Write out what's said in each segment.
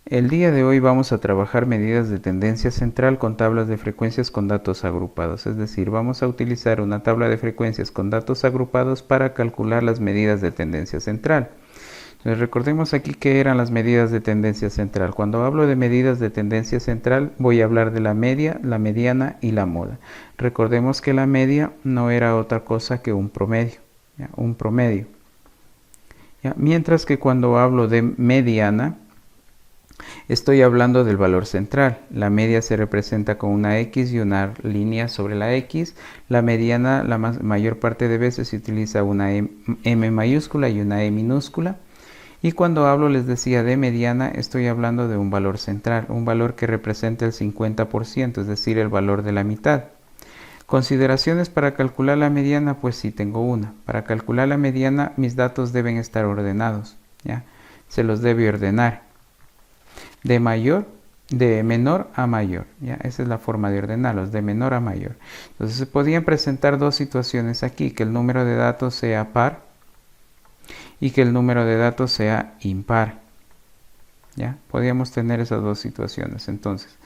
El día de hoy vamos a trabajar medidas de tendencia central con tablas de frecuencias con datos agrupados, es decir, vamos a utilizar una tabla de frecuencias con datos agrupados para calcular las medidas de tendencia central. Entonces, recordemos aquí qué eran las medidas de tendencia central. Cuando hablo de medidas de tendencia central voy a hablar de la media, la mediana y la moda. Recordemos que la media no era otra cosa que un promedio, ¿ya? Un promedio. ¿Ya? Mientras que cuando hablo de mediana, estoy hablando del valor central. La media se representa con una X y una línea sobre la X. La mediana, la mayor parte de veces se utiliza una M mayúscula y una E minúscula. Y cuando hablo, les decía, de mediana, estoy hablando de un valor central, un valor que representa el 50%, es decir, el valor de la mitad. Consideraciones para calcular la mediana, pues sí tengo una. Para calcular la mediana, mis datos deben estar ordenados, ¿ya? Se los debe ordenar de menor a mayor, ¿ya? Esa es la forma de ordenarlos, de menor a mayor. Entonces se podían presentar dos situaciones aquí, que el número de datos sea par y que el número de datos sea impar, ¿ya? Podríamos tener esas dos situaciones. Entonces,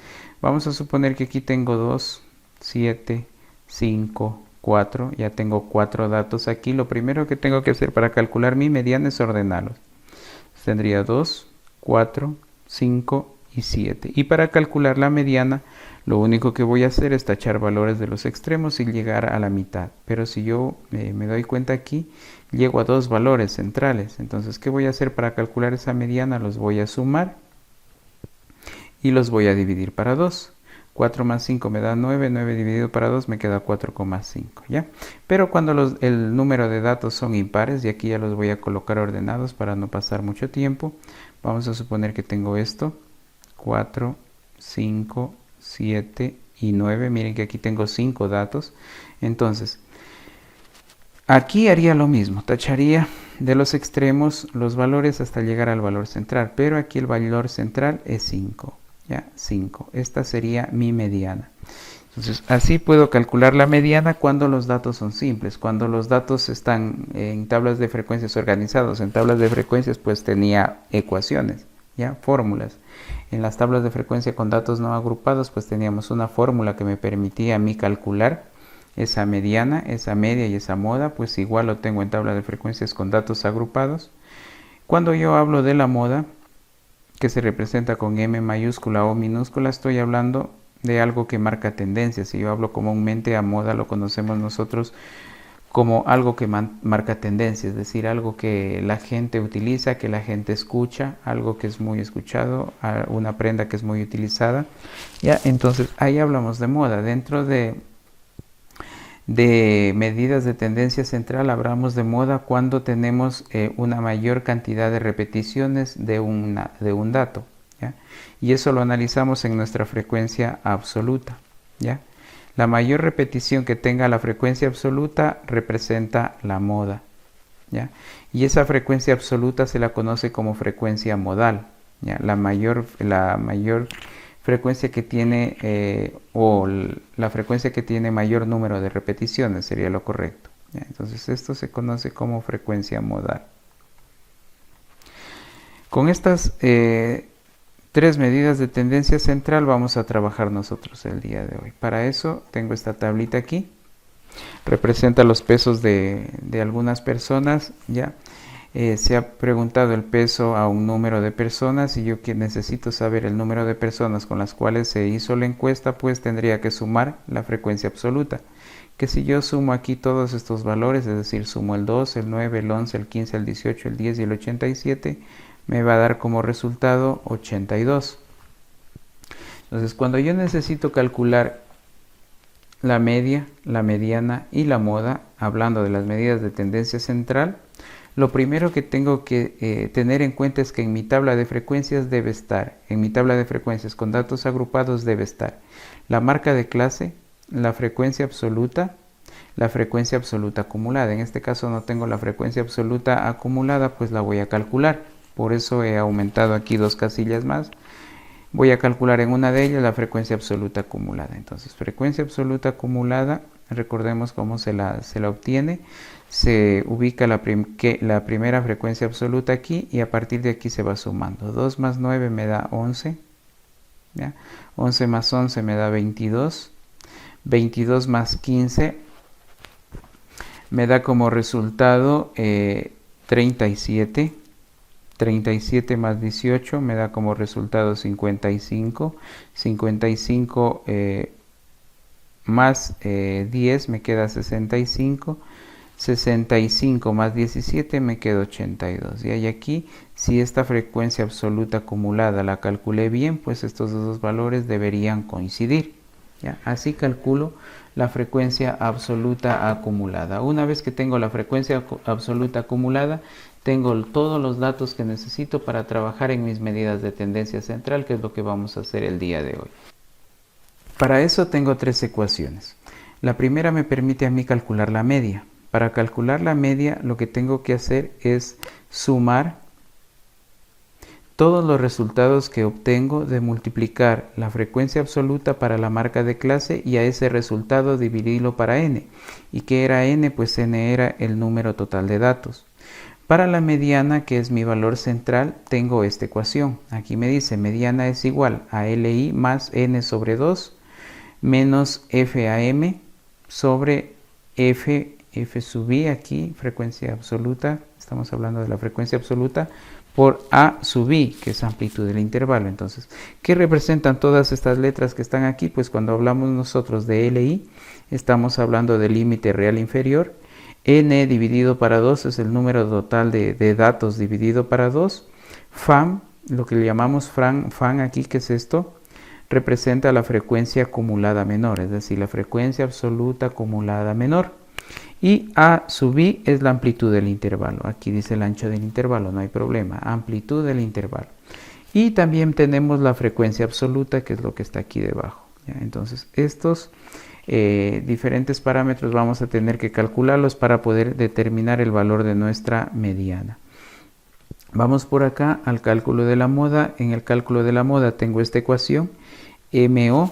vamos a suponer que aquí tengo 2, 7, 5, 4, ya tengo 4 datos aquí. Lo primero que tengo que hacer para calcular mi mediana es ordenarlos. Tendría 2, 4, 5 y 7. Y para calcular la mediana, lo único que voy a hacer es tachar valores de los extremos y llegar a la mitad. Pero si yo me doy cuenta aquí, llego a dos valores centrales. Entonces, ¿qué voy a hacer para calcular esa mediana? Los voy a sumar y los voy a dividir para 2. 4 más 5 me da 9, 9 dividido para 2 me queda 4,5, ¿ya? Pero cuando el número de datos son impares, y aquí ya los voy a colocar ordenados para no pasar mucho tiempo, vamos a suponer que tengo esto, 4, 5, 7 y 9, miren que aquí tengo 5 datos, entonces, aquí haría lo mismo, tacharía de los extremos los valores hasta llegar al valor central, pero aquí el valor central es 5. ¿Ya? 5. Esta sería mi mediana. Entonces, así puedo calcular la mediana cuando los datos son simples. Cuando los datos están en tablas de frecuencias organizados, en tablas de frecuencias, pues tenía ecuaciones, ¿ya? Fórmulas. En las tablas de frecuencia con datos no agrupados, pues teníamos una fórmula que me permitía a mí calcular esa mediana, esa media y esa moda, pues igual lo tengo en tabla de frecuencias con datos agrupados. Cuando yo hablo de la moda, que se representa con M mayúscula o minúscula, estoy hablando de algo que marca tendencia. Si yo hablo comúnmente a moda, lo conocemos nosotros como algo que marca tendencia, es decir, algo que la gente utiliza, que la gente escucha, algo que es muy escuchado, una prenda que es muy utilizada. ¿Ya? Entonces, ahí hablamos de moda. Dentro de medidas de tendencia central hablamos de moda cuando tenemos una mayor cantidad de repeticiones de un dato, ¿ya? Y eso lo analizamos en nuestra frecuencia absoluta, ¿ya? La mayor repetición que tenga la frecuencia absoluta representa la moda, ¿ya? Y esa frecuencia absoluta se la conoce como frecuencia modal, ¿ya? La mayor frecuencia que tiene o la frecuencia que tiene mayor número de repeticiones sería lo correcto, ¿ya? Entonces esto se conoce como frecuencia modal. Con estas tres medidas de tendencia central vamos a trabajar nosotros el día de hoy. Para eso tengo esta tablita aquí, representa los pesos de algunas personas, ¿ya? Se ha preguntado el peso a un número de personas y yo que necesito saber el número de personas con las cuales se hizo la encuesta, pues tendría que sumar la frecuencia absoluta. Que si yo sumo aquí todos estos valores, es decir, sumo el 2, el 9, el 11, el 15, el 18, el 10 y el 87, me va a dar como resultado 82. Entonces, cuando yo necesito calcular la media, la mediana y la moda, hablando de las medidas de tendencia central, lo primero que tengo que tener en cuenta es que en mi tabla de frecuencias debe estar, en mi tabla de frecuencias con datos agrupados debe estar la marca de clase, la frecuencia absoluta acumulada. En este caso no tengo la frecuencia absoluta acumulada, pues la voy a calcular. Por eso he aumentado aquí 2 casillas más. Voy a calcular en una de ellas la frecuencia absoluta acumulada. Entonces, frecuencia absoluta acumulada recordemos cómo se la obtiene. Se ubica la primera frecuencia absoluta aquí y a partir de aquí se va sumando. 2 más 9 me da 11. ¿Ya? 11 más 11 me da 22. 22 más 15 me da como resultado 37. 37 más 18 me da como resultado 55. 55 más 10 me queda 65. 65 más 17 me queda 82. Y aquí, si esta frecuencia absoluta acumulada la calculé bien, pues estos dos valores deberían coincidir. ¿Ya? Así calculo la frecuencia absoluta acumulada. Una vez que tengo la frecuencia absoluta acumulada, tengo todos los datos que necesito para trabajar en mis medidas de tendencia central, que es lo que vamos a hacer el día de hoy. Para eso tengo tres ecuaciones. La primera me permite a mí calcular la media. Para calcular la media, lo que tengo que hacer es sumar todos los resultados que obtengo de multiplicar la frecuencia absoluta para la marca de clase y a ese resultado dividirlo para n. ¿Y qué era n? Pues n era el número total de datos. Para la mediana, que es mi valor central, tengo esta ecuación. Aquí me dice mediana es igual a LI más n sobre 2 menos f a m sobre f sub i, aquí frecuencia absoluta, estamos hablando de la frecuencia absoluta, por a sub i, que es amplitud del intervalo. Entonces, ¿qué representan todas estas letras que están aquí? Pues cuando hablamos nosotros de LI, estamos hablando del límite real inferior. N dividido para 2 es el número total de datos dividido para 2. FAM, lo que le llamamos FAM aquí, ¿qué es esto? Representa la frecuencia acumulada menor, es decir, la frecuencia absoluta acumulada menor. Y A sub i es la amplitud del intervalo. Aquí dice el ancho del intervalo, no hay problema. Amplitud del intervalo. Y también tenemos la frecuencia absoluta, que es lo que está aquí debajo. ¿Ya? Entonces, estos diferentes parámetros vamos a tener que calcularlos para poder determinar el valor de nuestra mediana. Vamos por acá al cálculo de la moda. En el cálculo de la moda tengo esta ecuación. MO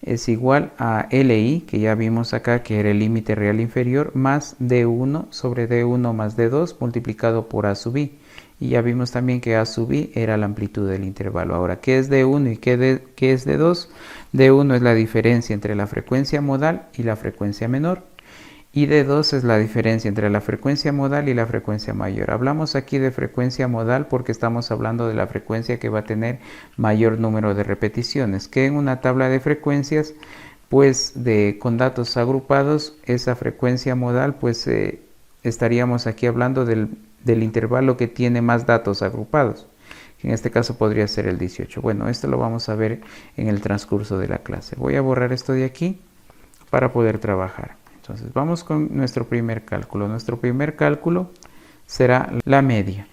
es igual a LI, que ya vimos acá que era el límite real inferior, más D1 sobre D1 más D2 multiplicado por A sub i. Y ya vimos también que A sub i era la amplitud del intervalo. Ahora, ¿qué es D1 y qué es D2? D1 es la diferencia entre la frecuencia modal y la frecuencia menor. Y D2 es la diferencia entre la frecuencia modal y la frecuencia mayor. Hablamos aquí de frecuencia modal porque estamos hablando de la frecuencia que va a tener mayor número de repeticiones, que en una tabla de frecuencias, pues con datos agrupados, esa frecuencia modal, pues estaríamos aquí hablando del intervalo que tiene más datos agrupados, que en este caso podría ser el 18. Bueno, esto lo vamos a ver en el transcurso de la clase. Voy a borrar esto de aquí para poder trabajar. Entonces vamos con nuestro primer cálculo. Nuestro primer cálculo será la media.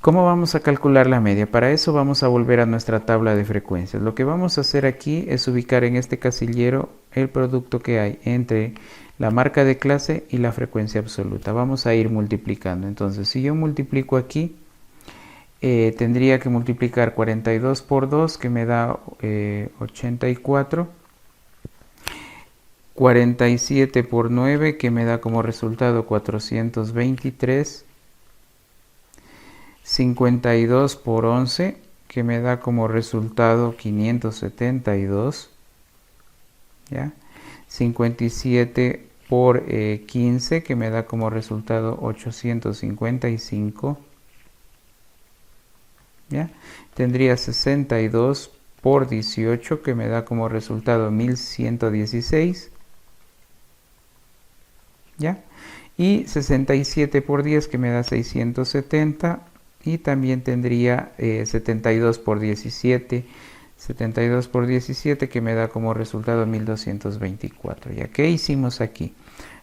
¿Cómo vamos a calcular la media? Para eso vamos a volver a nuestra tabla de frecuencias. Lo que vamos a hacer aquí es ubicar en este casillero el producto que hay entre la marca de clase y la frecuencia absoluta. Vamos a ir multiplicando. Entonces, si yo multiplico aquí, tendría que multiplicar 42 por 2, que me da 84. 47 por 9, que me da como resultado 423. 52 por 11, que me da como resultado 572. ¿Ya? 57 por 15, que me da como resultado 855. ¿Ya? Tendría 62 por 18, que me da como resultado 1116. ¿Ya? Y 67 por 10, que me da 670. Y también tendría 72 por 17. 72 por 17, que me da como resultado 1224. ¿Ya? ¿Qué hicimos aquí?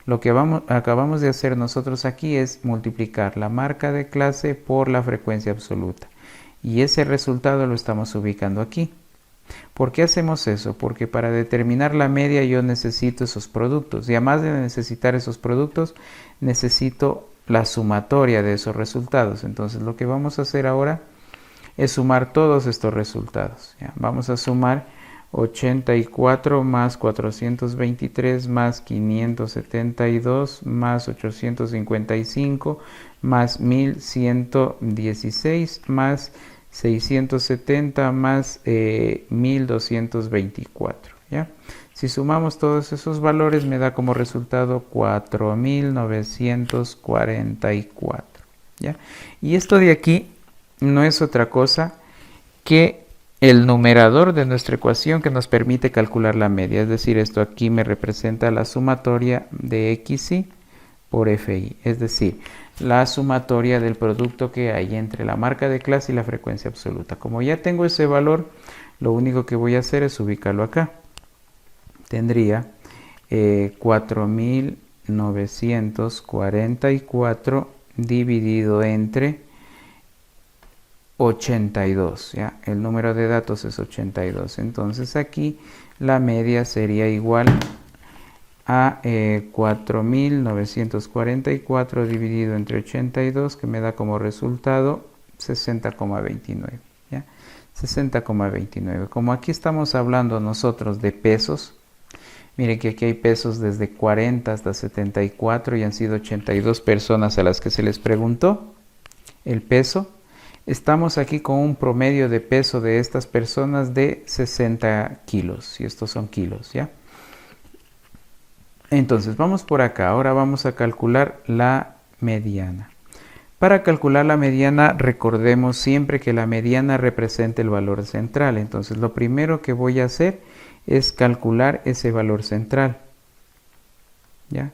Lo que acabamos de hacer nosotros aquí es multiplicar la marca de clase por la frecuencia absoluta. Y ese resultado lo estamos ubicando aquí. ¿Por qué hacemos eso? Porque para determinar la media yo necesito esos productos. Y además de necesitar esos productos, necesito la sumatoria de esos resultados. Entonces lo que vamos a hacer ahora es sumar todos estos resultados. ¿Ya? Vamos a sumar 84 más 423 más 572 más 855 más 1116 más 670 más 1224, ¿ya? Si sumamos todos esos valores me da como resultado 4944, ¿ya? Y esto de aquí no es otra cosa que el numerador de nuestra ecuación que nos permite calcular la media. Es decir, esto aquí me representa la sumatoria de XY por FI. Es decir, la sumatoria del producto que hay entre la marca de clase y la frecuencia absoluta. Como ya tengo ese valor, lo único que voy a hacer es ubicarlo acá. Tendría 4944 dividido entre 82, ¿ya? El número de datos es 82. Entonces aquí la media sería igual a 4944 dividido entre 82, que me da como resultado 60,29, ¿ya? 60,29. Como aquí estamos hablando nosotros de pesos, miren que aquí hay pesos desde 40 hasta 74 y han sido 82 personas a las que se les preguntó el peso. Estamos aquí con un promedio de peso de estas personas de 60 kilos, y estos son kilos, ¿ya? Entonces vamos por acá, ahora vamos a calcular la mediana. Para calcular la mediana, recordemos siempre que la mediana representa el valor central. Entonces lo primero que voy a hacer es calcular ese valor central, ¿ya?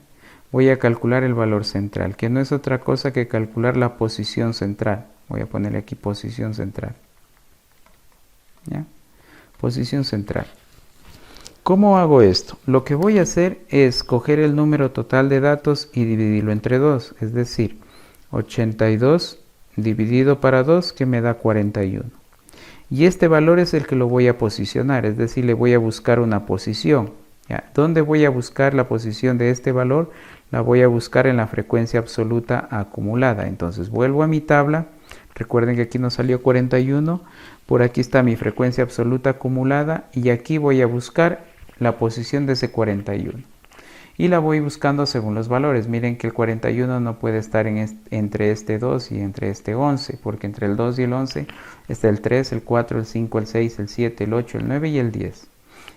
Voy a calcular el valor central, que no es otra cosa que calcular la posición central. Voy a ponerle aquí posición central, ¿ya? Posición central. ¿Cómo hago esto? Lo que voy a hacer es coger el número total de datos y dividirlo entre 2, es decir, 82 dividido para 2, que me da 41. Y este valor es el que lo voy a posicionar, es decir, le voy a buscar una posición, ¿ya? ¿Dónde voy a buscar la posición de este valor? La voy a buscar en la frecuencia absoluta acumulada. Entonces vuelvo a mi tabla. Recuerden que aquí nos salió 41. Por aquí está mi frecuencia absoluta acumulada. Y aquí voy a buscar la posición de ese 41. Y la voy buscando según los valores. Miren que el 41 no puede estar entre este 2 y entre este 11. Porque entre el 2 y el 11 está el 3, el 4, el 5, el 6, el 7, el 8, el 9 y el 10.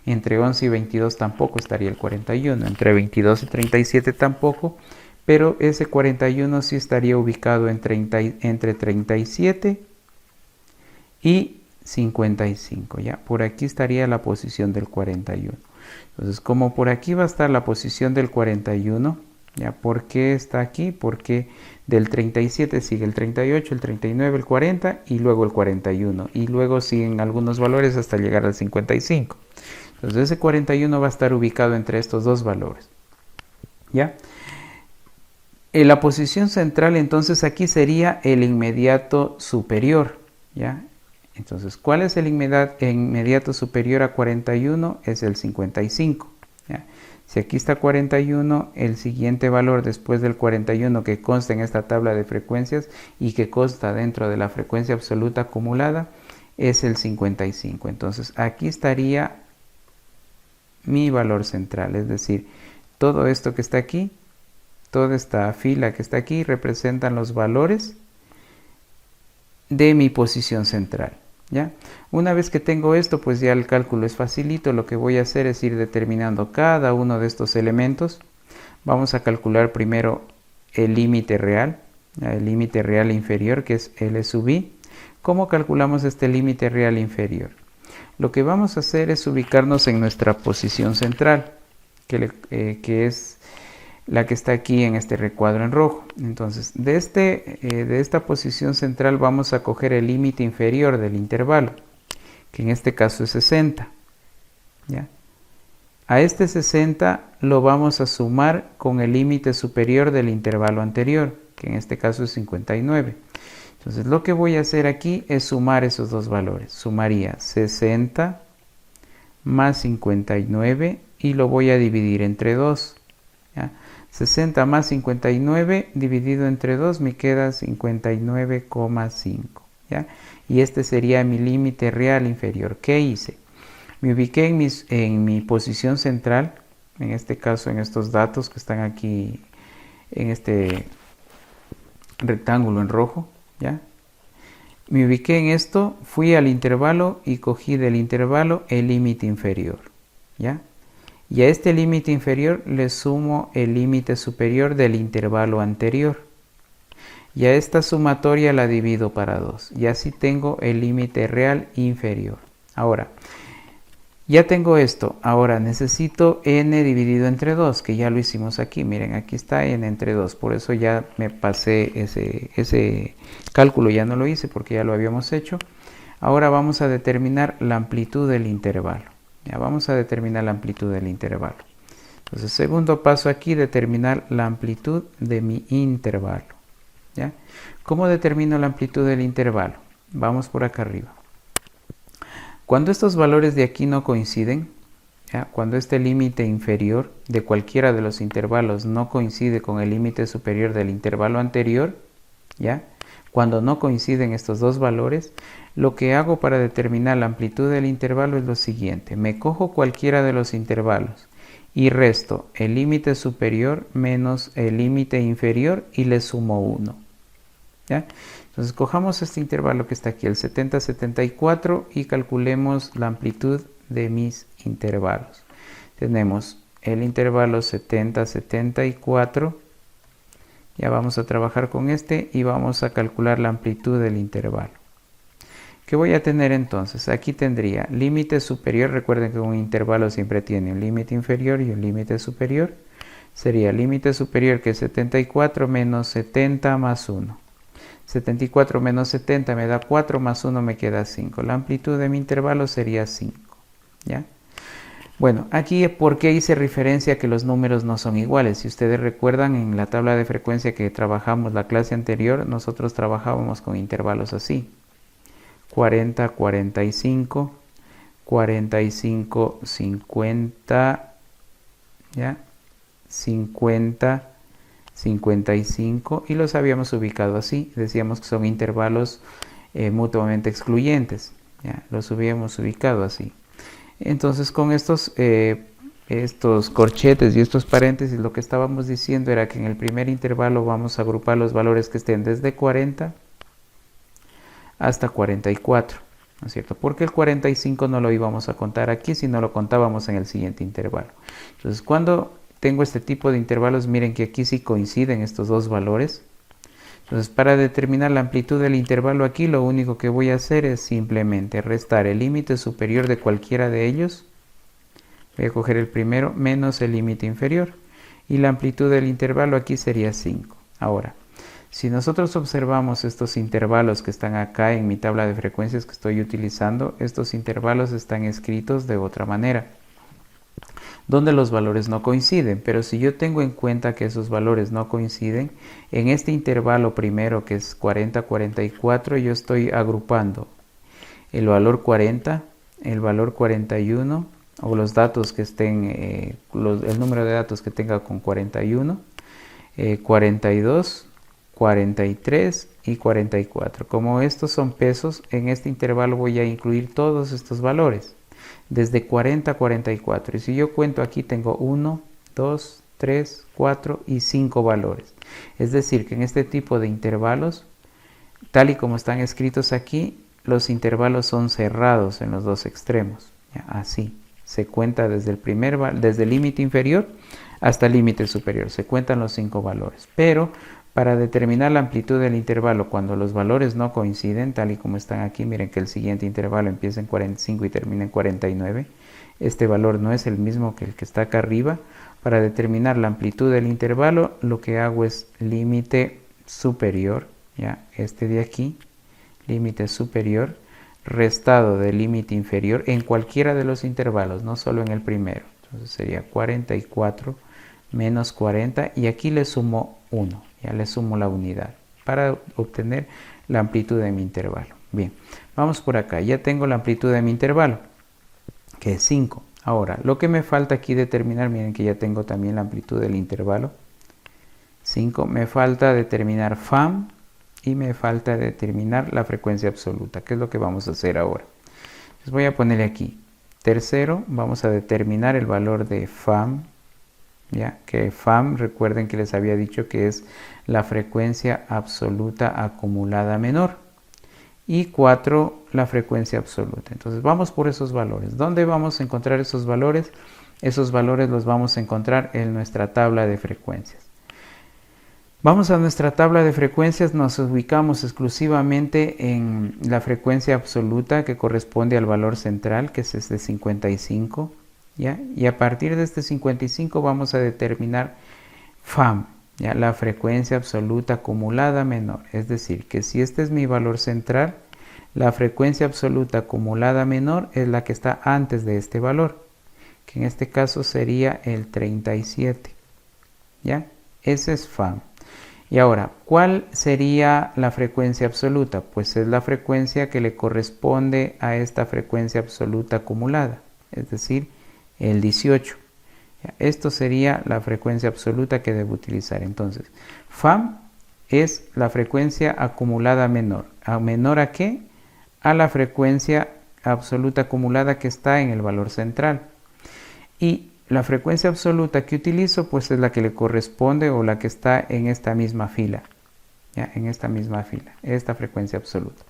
Entre 11 y 22 tampoco estaría el 41. Entre 22 y 37 tampoco. Pero ese 41 sí estaría ubicado entre 37 y 55, ¿ya? Por aquí estaría la posición del 41. Entonces, como por aquí va a estar la posición del 41, ¿ya? ¿Por qué está aquí? Porque del 37 sigue el 38, el 39, el 40 y luego el 41. Y luego siguen algunos valores hasta llegar al 55. Entonces, ese 41 va a estar ubicado entre estos dos valores, ¿ya? La posición central entonces aquí sería el inmediato superior, ¿ya? Entonces, ¿cuál es el inmediato superior a 41? Es el 55, ¿ya? Si aquí está 41, el siguiente valor después del 41 que consta en esta tabla de frecuencias y que consta dentro de la frecuencia absoluta acumulada es el 55. Entonces, aquí estaría mi valor central, es decir, todo esto que está aquí, toda esta fila que está aquí representan los valores de mi posición central, ¿ya? Una vez que tengo esto, pues ya el cálculo es facilito. Lo que voy a hacer es ir determinando cada uno de estos elementos. Vamos a calcular primero el límite real, ¿ya? El límite real inferior, que es L sub I. ¿Cómo calculamos este límite real inferior? Lo que vamos a hacer es ubicarnos en nuestra posición central, que es la que está aquí en este recuadro en rojo. Entonces, de esta posición central vamos a coger el límite inferior del intervalo, que en este caso es 60, ¿ya? A este 60 lo vamos a sumar con el límite superior del intervalo anterior, que en este caso es 59. Entonces, lo que voy a hacer aquí es sumar esos dos valores. Sumaría 60 más 59 y lo voy a dividir entre 2, ¿ya? 60 más 59 dividido entre 2 me queda 59,5, ¿ya? Y este sería mi límite real inferior. ¿Qué hice? Me ubiqué en mi posición central, en este caso en estos datos que están aquí en este rectángulo en rojo, ¿ya? Me ubiqué en esto, fui al intervalo y cogí del intervalo el límite inferior, ¿ya? Y a este límite inferior le sumo el límite superior del intervalo anterior. Y a esta sumatoria la divido para 2. Y así tengo el límite real inferior. Ahora, ya tengo esto. Ahora necesito n dividido entre 2, que ya lo hicimos aquí. Miren, aquí está n entre 2. Por eso ya me pasé ese cálculo, ya no lo hice porque ya lo habíamos hecho. Ahora vamos a determinar la amplitud del intervalo. Ya vamos a determinar la amplitud del intervalo. Entonces, segundo paso aquí, determinar la amplitud de mi intervalo. ¿Ya? ¿Cómo determino la amplitud del intervalo? Vamos por acá arriba. Cuando estos valores de aquí no coinciden, ¿ya? Cuando este límite inferior de cualquiera de los intervalos no coincide con el límite superior del intervalo anterior, ¿ya? Cuando no coinciden estos dos valores, lo que hago para determinar la amplitud del intervalo es lo siguiente. Me cojo cualquiera de los intervalos y resto el límite superior menos el límite inferior y le sumo 1. ¿Ya? Entonces cojamos este intervalo que está aquí, el 70-74, y calculemos la amplitud de mis intervalos. Tenemos el intervalo 70-74. Ya vamos a trabajar con este y vamos a calcular la amplitud del intervalo. ¿Qué voy a tener entonces? Aquí tendría límite superior. Recuerden que un intervalo siempre tiene un límite inferior y un límite superior. Sería límite superior, que es 74 menos 70 más 1. 74 menos 70 me da 4, más 1 me queda 5. La amplitud de mi intervalo sería 5. ¿Ya? Bueno, aquí ¿por qué hice referencia a que los números no son iguales? Si ustedes recuerdan, en la tabla de frecuencia que trabajamos la clase anterior, nosotros trabajábamos con intervalos así. 40, 45, 45, 50, ¿ya? 50, 55, y los habíamos ubicado así. Decíamos que son intervalos mutuamente excluyentes, ¿ya? Los habíamos ubicado así. Entonces, con estos corchetes y estos paréntesis, lo que estábamos diciendo era que en el primer intervalo vamos a agrupar los valores que estén desde 40 hasta 44, ¿no es cierto? Porque el 45 no lo íbamos a contar aquí, sino lo contábamos en el siguiente intervalo. Entonces, cuando tengo este tipo de intervalos, miren que aquí sí coinciden estos dos valores. Entonces, para determinar la amplitud del intervalo aquí, lo único que voy a hacer es simplemente restar el límite superior de cualquiera de ellos. Voy a coger el primero menos el límite inferior. Y la amplitud del intervalo aquí sería 5. Ahora, si nosotros observamos estos intervalos que están acá en mi tabla de frecuencias que estoy utilizando, estos intervalos están escritos de otra manera, donde los valores no coinciden. Pero si yo tengo en cuenta que esos valores no coinciden, en este intervalo primero, que es 40-44, yo estoy agrupando el valor 40, el valor 41, o los datos que estén, el número de datos que tenga con 41, 42, 43 y 44. Como estos son pesos, en este intervalo voy a incluir todos estos valores, desde 40 a 44. Y si yo cuento aquí, tengo 1, 2, 3, 4 y 5 valores. Es decir, que en este tipo de intervalos, tal y como están escritos aquí, los intervalos son cerrados en los dos extremos. ¿Ya? Así se cuenta desde el límite inferior hasta el límite superior. Se cuentan los 5 valores. Pero para determinar la amplitud del intervalo, cuando los valores no coinciden, tal y como están aquí, miren que el siguiente intervalo empieza en 45 y termina en 49. Este valor no es el mismo que el que está acá arriba. Para determinar la amplitud del intervalo, lo que hago es límite superior, ¿ya? Este de aquí, límite superior, restado del límite inferior en cualquiera de los intervalos, no solo en el primero. Entonces sería 44 menos 40, y aquí le sumo 1, ya le sumo la unidad para obtener la amplitud de mi intervalo. Bien, vamos por acá, ya tengo la amplitud de mi intervalo, que es 5. Ahora, lo que me falta aquí determinar, miren que ya tengo también la amplitud del intervalo, 5, me falta determinar FAM y me falta determinar la frecuencia absoluta, que es lo que vamos a hacer ahora. Les voy a ponerle aquí Tercero, vamos a determinar el valor de FAM, ¿ya? Que FAM, recuerden que les había dicho que es la frecuencia absoluta acumulada menor. Y 4, la frecuencia absoluta. Entonces vamos por esos valores. ¿Dónde vamos a encontrar esos valores? Esos valores los vamos a encontrar en nuestra tabla de frecuencias. Vamos a nuestra tabla de frecuencias, nos ubicamos exclusivamente en la frecuencia absoluta que corresponde al valor central, que es este 55, ¿ya? Y a partir de este 55 vamos a determinar FAM, ¿ya? La frecuencia absoluta acumulada menor. Es decir, que si este es mi valor central, la frecuencia absoluta acumulada menor es la que está antes de este valor, que en este caso sería el 37, ¿ya? Ese es FAM. Y ahora, ¿cuál sería la frecuencia absoluta? Pues es la frecuencia que le corresponde a esta frecuencia absoluta acumulada, es decir, el 18. Esto sería la frecuencia absoluta que debo utilizar. Entonces, FAM es la frecuencia acumulada menor. ¿Menor a qué? A la frecuencia absoluta acumulada que está en el valor central. Y la frecuencia absoluta que utilizo pues es la que le corresponde o la que está en esta misma fila, ¿ya? En esta misma fila, esta frecuencia absoluta.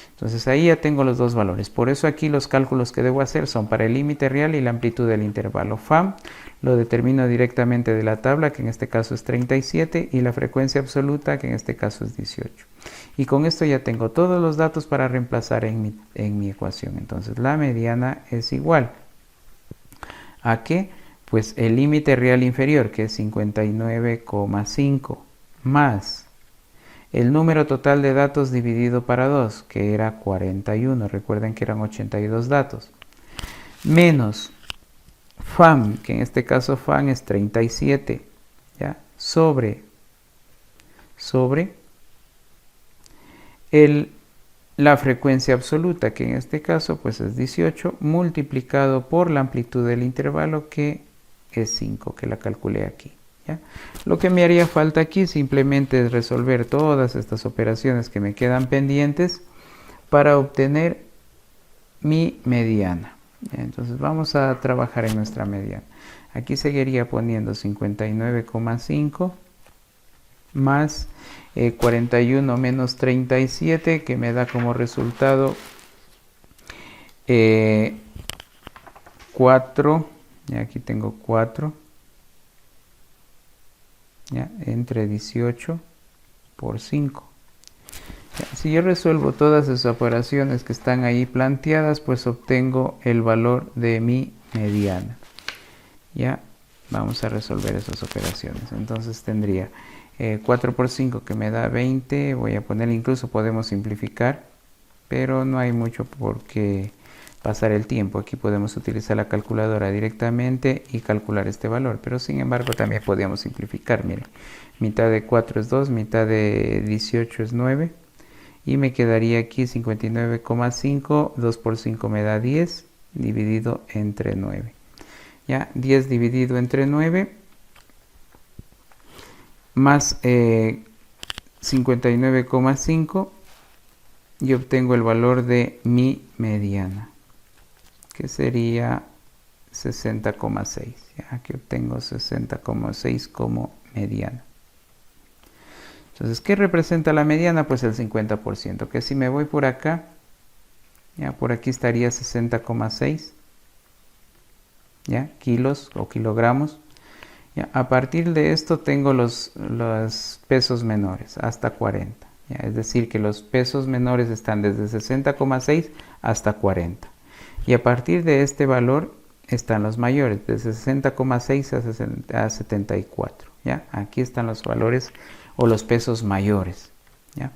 Entonces ahí ya tengo los dos valores. Por eso aquí los cálculos que debo hacer son para el límite real y la amplitud del intervalo. FAM lo determino directamente de la tabla, que en este caso es 37, y la frecuencia absoluta, que en este caso es 18. Y con esto ya tengo todos los datos para reemplazar en mi ecuación. Entonces la mediana es igual a ¿qué? Pues el límite real inferior, que es 59,5, más el número total de datos dividido para 2, que era 41, recuerden que eran 82 datos, menos FAM, que en este caso FAM es 37, ¿ya? sobre la frecuencia absoluta, que en este caso pues es 18, multiplicado por la amplitud del intervalo, que es 5, que la calculé aquí, ¿ya? Lo que me haría falta aquí simplemente es resolver todas estas operaciones que me quedan pendientes para obtener mi mediana, ¿ya? Entonces vamos a trabajar en nuestra mediana. Aquí seguiría poniendo 59,5 más 41 menos 37, que me da como resultado 4, y aquí tengo 4, ¿ya? Entre 18 por 5. ¿Ya? Si yo resuelvo todas esas operaciones que están ahí planteadas, pues obtengo el valor de mi mediana. Ya vamos a resolver esas operaciones. Entonces tendría 4 por 5, que me da 20. Voy a poner, incluso podemos simplificar, pero no hay mucho por qué pasar el tiempo. Aquí podemos utilizar la calculadora directamente y calcular este valor, pero sin embargo también podríamos simplificar. Miren, mitad de 4 es 2, mitad de 18 es 9, y me quedaría aquí 59,5, 2 por 5 me da 10, dividido entre 9. Ya, 10 dividido entre 9, más 59,5, y obtengo el valor de mi mediana, que sería 60,6. Aquí obtengo 60,6 como mediana. Entonces, ¿qué representa la mediana? Pues el 50%, que si me voy por acá, ya por aquí estaría 60,6, ya, kilos o kilogramos. Ya, a partir de esto tengo los pesos menores hasta 40. Ya, es decir, que los pesos menores están desde 60,6 hasta 40. Y a partir de este valor están los mayores, desde 60,6 a 74. ¿Ya? Aquí están los valores o los pesos mayores. ¿Ya?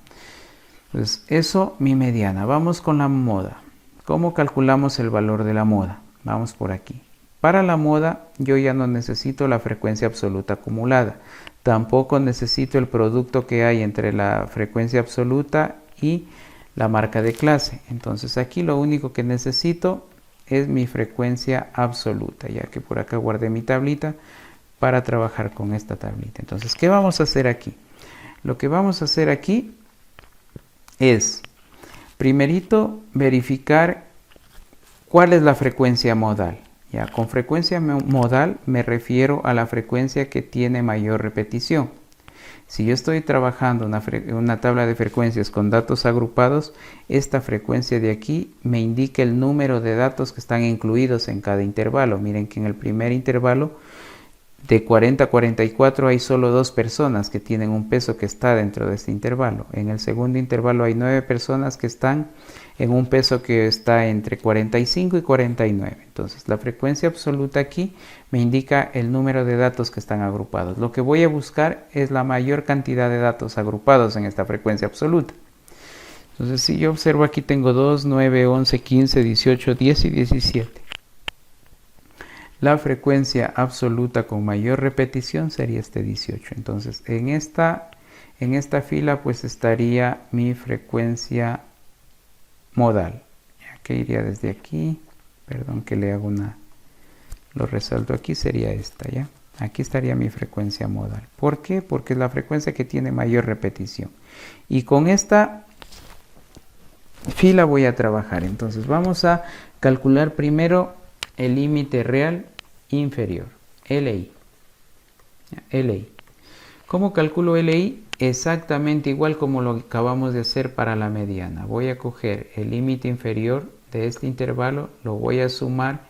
Pues eso, mi mediana. Vamos con la moda. ¿Cómo calculamos el valor de la moda? Vamos por aquí. Para la moda yo ya no necesito la frecuencia absoluta acumulada. Tampoco necesito el producto que hay entre la frecuencia absoluta y la marca de clase. Entonces aquí lo único que necesito es mi frecuencia absoluta, ya que por acá guardé mi tablita para trabajar con esta tablita. Entonces, ¿qué vamos a hacer aquí? Lo que vamos a hacer aquí es, primerito, verificar ¿Cuál es la frecuencia modal? Ya, con frecuencia modal me refiero a la frecuencia que tiene mayor repetición. Si yo estoy trabajando una tabla de frecuencias con datos agrupados, esta frecuencia de aquí me indica el número de datos que están incluidos en cada intervalo. Miren que en el primer intervalo de 40 a 44 hay solo 2 personas que tienen un peso que está dentro de este intervalo. En el segundo intervalo hay 9 personas que están en un peso que está entre 45 y 49. Entonces la frecuencia absoluta aquí me indica el número de datos que están agrupados. Lo que voy a buscar es la mayor cantidad de datos agrupados en esta frecuencia absoluta. Entonces si yo observo aquí tengo 2, 9, 11, 15, 18, 10 y 17. La frecuencia absoluta con mayor repetición sería este 18. Entonces en esta fila pues estaría mi frecuencia modal. Que iría desde aquí, perdón que le hago lo resalto aquí, sería esta, ¿ya? Aquí estaría mi frecuencia modal. ¿Por qué? Porque es la frecuencia que tiene mayor repetición. Y con esta fila voy a trabajar. Entonces vamos a calcular primero el límite real inferior, LI. LI. ¿Cómo calculo LI? Exactamente igual como lo acabamos de hacer para la mediana. Voy a coger el límite inferior de este intervalo, lo voy a sumar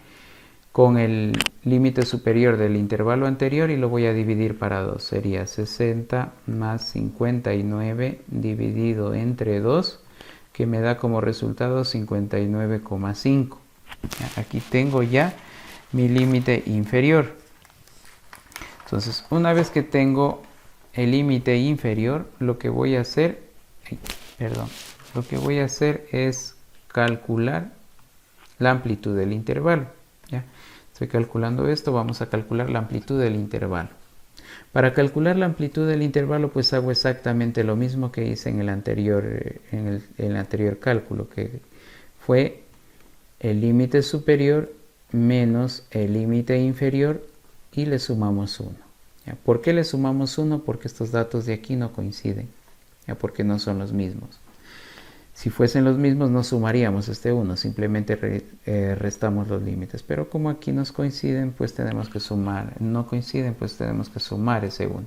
con el límite superior del intervalo anterior y lo voy a dividir para 2. Sería 60 más 59 dividido entre 2, que me da como resultado 59,5. Aquí tengo ya mi límite inferior. Entonces, una vez que tengo el límite inferior, lo que voy a hacer es calcular la amplitud del intervalo. ¿Ya? Estoy calculando esto, vamos a calcular la amplitud del intervalo. Para calcular la amplitud del intervalo, pues hago exactamente lo mismo que hice en el anterior cálculo, que fue el límite superior menos el límite inferior y le sumamos 1. ¿Ya? ¿Por qué le sumamos 1? Porque estos datos de aquí no coinciden, ¿ya? Porque no son los mismos. Si fuesen los mismos no sumaríamos este 1, simplemente restamos los límites. Pero como aquí nos coinciden, pues tenemos que sumar. No coinciden, pues tenemos que sumar ese 1.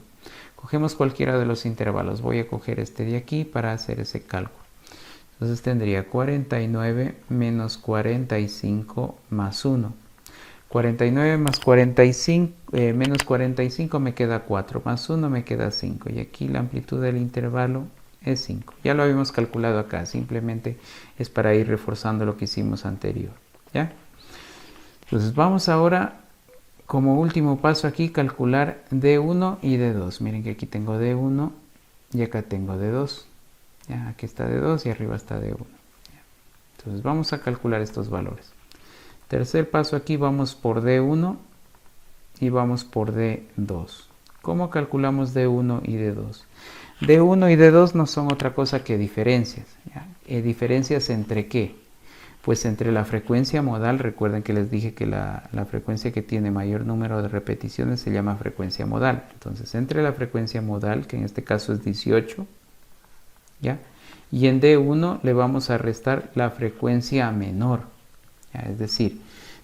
Cogemos cualquiera de los intervalos. Voy a coger este de aquí para hacer ese cálculo. Entonces tendría 49 menos 45 más 1. 49 más 45, menos 45 me queda 4, más 1 me queda 5. Y aquí la amplitud del intervalo es 5. Ya lo habíamos calculado acá, simplemente es para ir reforzando lo que hicimos anterior. ¿Ya? Entonces vamos ahora, como último paso aquí, calcular D1 y D2. Miren que aquí tengo D1 y acá tengo D2. ¿Ya? Aquí está D2 y arriba está D1. ¿Ya? Entonces vamos a calcular estos valores. Tercer paso aquí, vamos por D1 y vamos por D2. ¿Cómo calculamos D1 y D2? D1 y D2 no son otra cosa que diferencias. ¿Ya? ¿Diferencias entre qué? Pues entre la frecuencia modal. Recuerden que les dije que la frecuencia que tiene mayor número de repeticiones se llama frecuencia modal. Entonces, entre la frecuencia modal, que en este caso es 18, ¿ya? Y en D1 le vamos a restar la frecuencia menor. ¿Ya? Es decir,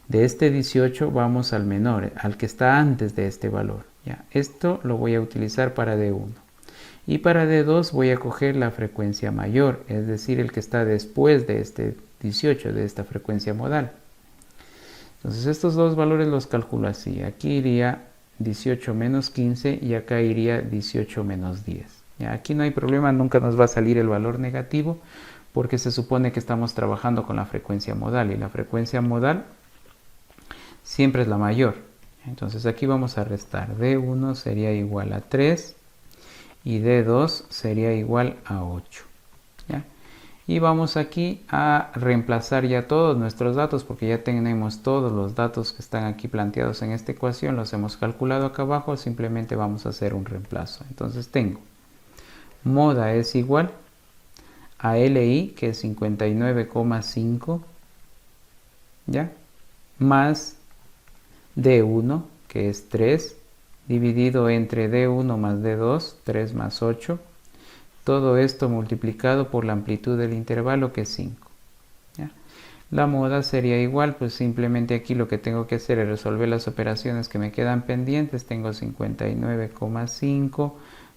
de este 18 vamos al menor, al que está antes de este valor. ¿Ya? Esto lo voy a utilizar para D1. Y para D2 voy a coger la frecuencia mayor, es decir, el que está después de este 18, de esta frecuencia modal. Entonces estos dos valores los calculo así. Aquí iría 18 menos 15 y acá iría 18 menos 10. ¿Ya? Aquí no hay problema, nunca nos va a salir el valor negativo porque se supone que estamos trabajando con la frecuencia modal y la frecuencia modal siempre es la mayor. Entonces aquí vamos a restar. D1 sería igual a 3 y D2 sería igual a 8. ¿Ya? Y vamos aquí a reemplazar ya todos nuestros datos porque ya tenemos todos los datos que están aquí planteados en esta ecuación, los hemos calculado acá abajo, simplemente vamos a hacer un reemplazo. Entonces tengo moda es igual a LI, que es 59,5, ¿ya? Más D1, que es 3, dividido entre D1 más D2, 3 más 8. Todo esto multiplicado por la amplitud del intervalo, que es 5. ¿Ya? La moda sería igual, pues simplemente aquí lo que tengo que hacer es resolver las operaciones que me quedan pendientes. Tengo 59,5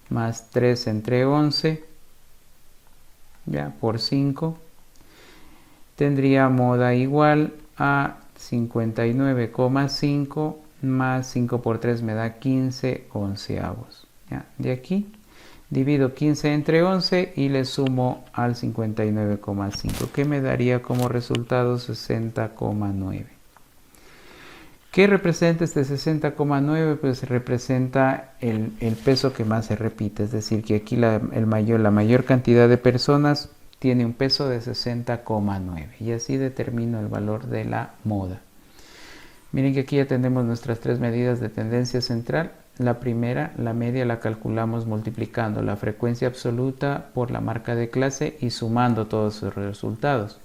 más 3 entre 11, ya, por 5. Tendría moda igual a 59,5 más 5 por 3 me da 15 onceavos. Ya, de aquí divido 15 entre 11 y le sumo al 59,5, que me daría como resultado 60,9. ¿Qué representa este 60,9? Pues representa el peso que más se repite, es decir, que aquí la mayor cantidad de personas tiene un peso de 60,9 y así determino el valor de la moda. Miren que aquí ya tenemos nuestras tres medidas de tendencia central. La primera, la media, la calculamos multiplicando la frecuencia absoluta por la marca de clase y sumando todos sus resultados.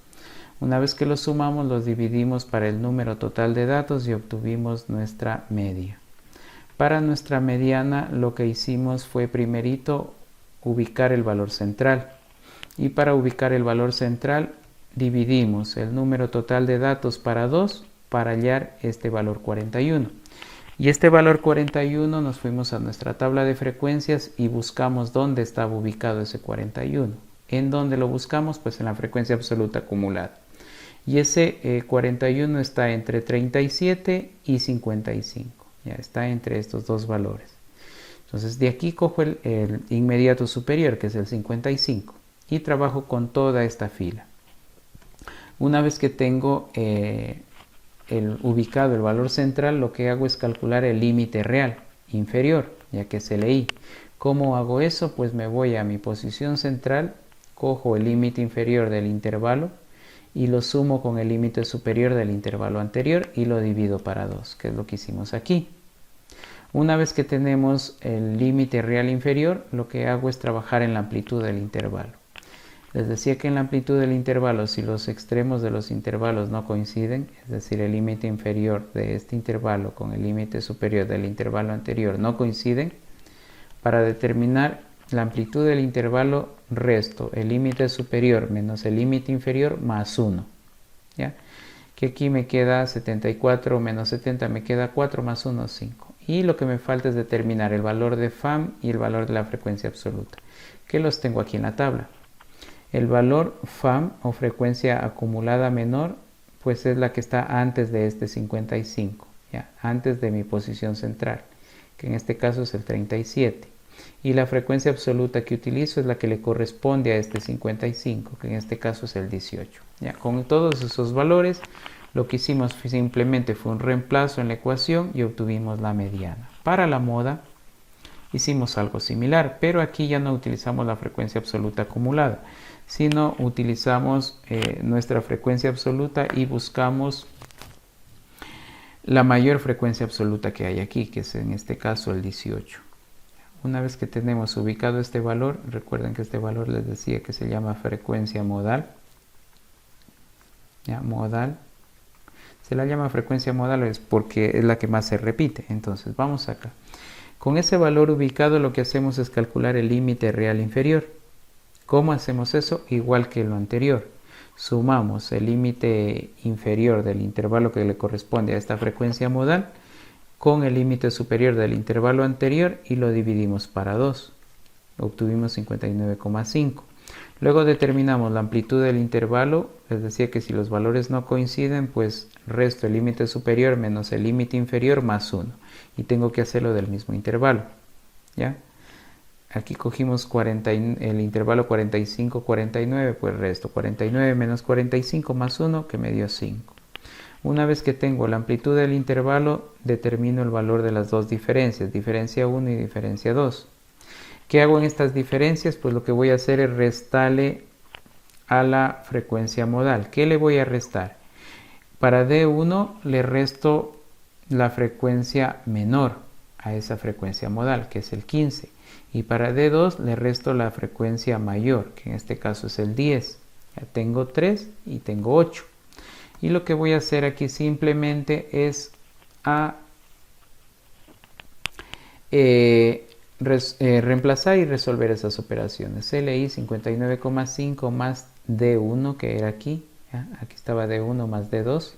Una vez que los sumamos, los dividimos para el número total de datos y obtuvimos nuestra media. Para nuestra mediana, lo que hicimos fue primerito ubicar el valor central. Y para ubicar el valor central, dividimos el número total de datos para 2 para hallar este valor 41. Y este valor 41 nos fuimos a nuestra tabla de frecuencias y buscamos dónde estaba ubicado ese 41. ¿En dónde lo buscamos? Pues en la frecuencia absoluta acumulada. Y ese 41 está entre 37 y 55. Ya está entre estos dos valores. Entonces de aquí cojo el inmediato superior, que es el 55, y trabajo con toda esta fila. Una vez que tengo ubicado el valor central, lo que hago es calcular el límite real inferior, ya que es el I. ¿Cómo hago eso? Pues me voy a mi posición central, cojo el límite inferior del intervalo y lo sumo con el límite superior del intervalo anterior y lo divido para 2, que es lo que hicimos aquí. Una vez que tenemos el límite real inferior, lo que hago es trabajar en la amplitud del intervalo. Les decía que en la amplitud del intervalo, si los extremos de los intervalos no coinciden, es decir, el límite inferior de este intervalo con el límite superior del intervalo anterior no coinciden, para determinar la amplitud del intervalo resto el límite superior menos el límite inferior más 1. ¿Ya? Que aquí me queda 74 menos 70, me queda 4 más 1, 5. Y lo que me falta es determinar el valor de FAM y el valor de la frecuencia absoluta, que los tengo aquí en la tabla. El valor FAM o frecuencia acumulada menor, pues es la que está antes de este 55, ¿ya? Antes de mi posición central, que en este caso es el 37. Y la frecuencia absoluta que utilizo es la que le corresponde a este 55, que en este caso es el 18. ¿Ya? Con todos esos valores, lo que hicimos simplemente fue un reemplazo en la ecuación y obtuvimos la mediana. Para la moda hicimos algo similar, pero aquí ya no utilizamos la frecuencia absoluta acumulada, sino utilizamos nuestra frecuencia absoluta y buscamos la mayor frecuencia absoluta que hay aquí, que es en este caso el 18. Una vez que tenemos ubicado este valor, recuerden que este valor les decía que se llama frecuencia modal. ¿Ya? Modal. Se la llama frecuencia modal es porque es la que más se repite. Entonces vamos acá. Con ese valor ubicado lo que hacemos es calcular el límite real inferior. ¿Cómo hacemos eso? Igual que lo anterior. Sumamos el límite inferior del intervalo que le corresponde a esta frecuencia modal con el límite superior del intervalo anterior y lo dividimos para 2. Obtuvimos 59,5. Luego determinamos la amplitud del intervalo. Les decía que si los valores no coinciden, pues resto el límite superior menos el límite inferior más 1. Y tengo que hacerlo del mismo intervalo. ¿Ya? Aquí cogimos el intervalo 45-49, pues resto 49 menos 45 más 1, que me dio 5. Una vez que tengo la amplitud del intervalo, determino el valor de las dos diferencias, diferencia 1 y diferencia 2. ¿Qué hago en estas diferencias? Pues lo que voy a hacer es restarle a la frecuencia modal. ¿Qué le voy a restar? Para D1 le resto la frecuencia menor a esa frecuencia modal, que es el 15. Y para D2 le resto la frecuencia mayor, que en este caso es el 10. Ya tengo 3 y tengo 8. Y lo que voy a hacer aquí simplemente es reemplazar y resolver esas operaciones. LI 59,5 más D1, que era aquí, ¿ya? Aquí estaba D1 más D2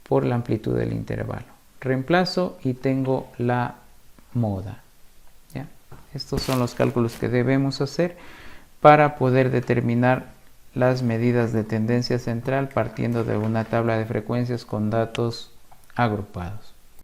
por la amplitud del intervalo. Reemplazo y tengo la moda, ¿ya? Estos son los cálculos que debemos hacer para poder determinar las medidas de tendencia central partiendo de una tabla de frecuencias con datos agrupados.